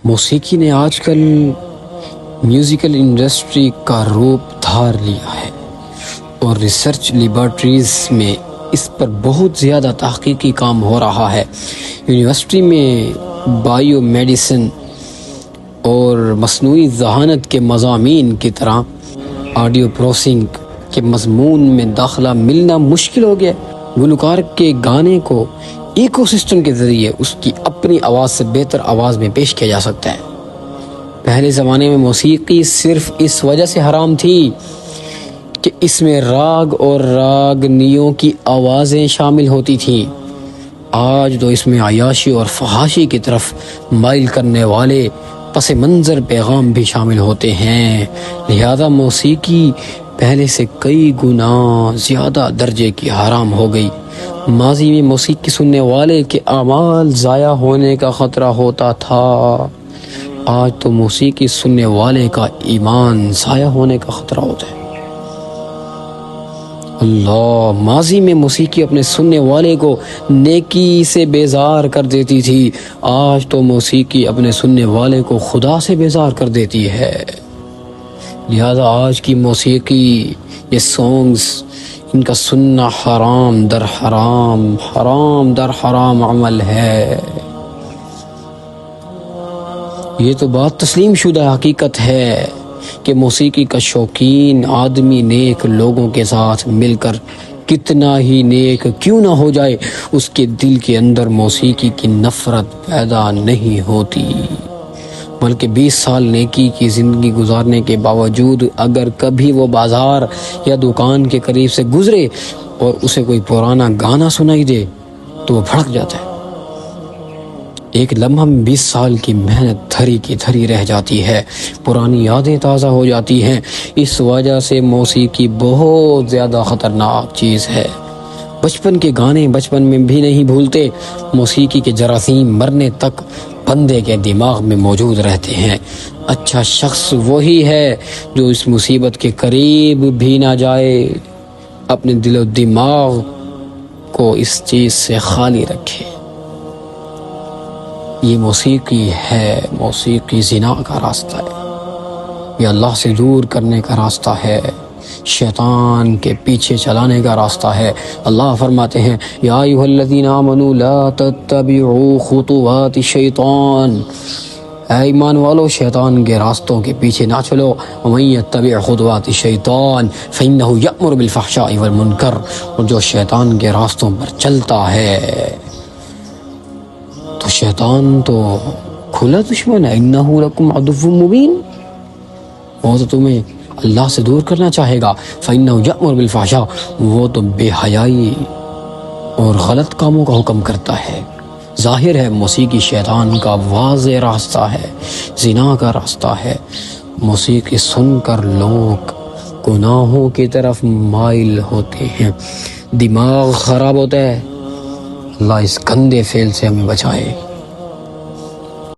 موسیقی نے آج کل میوزیکل انڈسٹری کا روپ دھار لیا ہے اور ریسرچ لیبارٹریز میں اس پر بہت زیادہ تحقیقی کام ہو رہا ہے۔ یونیورسٹی میں بائیو میڈیسن اور مصنوعی ذہانت کے مضامین کی طرح آڈیو پروسیسنگ کے مضمون میں داخلہ ملنا مشکل ہو گیا۔ گلوکار کے گانے کو ایکو سسٹم کے ذریعے اس کی اپنی آواز سے بہتر آواز میں پیش کیا جا سکتا ہے۔ پہلے زمانے میں موسیقی صرف اس وجہ سے حرام تھی کہ اس میں راگ اور راگنیوں کی آوازیں شامل ہوتی تھیں۔ آج تو اس میں عیاشی اور فحاشی کی طرف مائل کرنے والے پس منظر پیغام بھی شامل ہوتے ہیں، لہذا موسیقی پہلے سے کئی گنا زیادہ درجے کی حرام ہو گئی۔ ماضی میں موسیقی سننے والے کے اعمال ضائع ہونے کا خطرہ ہوتا تھا، آج تو موسیقی سننے والے کا ایمان ضائع ہونے کا خطرہ ہوتا ہے۔ اللہ، ماضی میں موسیقی اپنے سننے والے کو نیکی سے بیزار کر دیتی تھی، آج تو موسیقی اپنے سننے والے کو خدا سے بیزار کر دیتی ہے۔ لہذا آج کی موسیقی، یہ سانگز، ان کا سننا حرام در حرام، حرام در حرام عمل ہے۔ یہ تو بات تسلیم شدہ حقیقت ہے کہ موسیقی کا شوقین آدمی نیک لوگوں کے ساتھ مل کر کتنا ہی نیک کیوں نہ ہو جائے، اس کے دل کے اندر موسیقی کی نفرت پیدا نہیں ہوتی، بلکہ 20 سال نیکی کی زندگی گزارنے کے باوجود اگر کبھی وہ بازار یا دکان کے قریب سے گزرے اور اسے کوئی پرانا گانا سنائی دے تو وہ بھڑک جاتا ہے۔ ایک لمحہ میں 20 سال کی محنت دھری کی دھری رہ جاتی ہے، پرانی یادیں تازہ ہو جاتی ہیں۔ اس وجہ سے موسیقی بہت زیادہ خطرناک چیز ہے۔ بچپن کے گانے بچپن میں بھی نہیں بھولتے، موسیقی کے جراثیم مرنے تک بندے کے دماغ میں موجود رہتے ہیں۔ اچھا شخص وہی ہے جو اس مصیبت کے قریب بھی نہ جائے، اپنے دل و دماغ کو اس چیز سے خالی رکھے۔ یہ موسیقی ہے، موسیقی زنا کا راستہ ہے، یہ اللہ سے دور کرنے کا راستہ ہے، شیطان کے پیچھے چلانے کا راستہ ہے۔ اللہ فرماتے ہیں یا ایھا الذین آمنوا لا تتبعوا خطوات الشیطان، اے ایمان والو شیطان کے راستوں کے پیچھے نہ چلو۔ ومن یتبع خطوات الشیطان فإنہ یأمر بالفحشاء والمنکر، اور جو شیطان کے راستوں پر چلتا ہے تو شیطان تو کھلا دشمن ہے، انہ لکم عدو مبین، وہ تو تمہیں اللہ سے دور کرنا چاہے گا۔ فإنہ یأمر بالفحشاء، وہ تو بے حیائی اور غلط کاموں کا حکم کرتا ہے۔ ظاہر ہے موسیقی شیطان کا واضح راستہ ہے، زنا کا راستہ ہے۔ موسیقی سن کر لوگ گناہوں کی طرف مائل ہوتے ہیں، دماغ خراب ہوتا ہے۔ اللہ اس گندے فعل سے ہمیں بچائے۔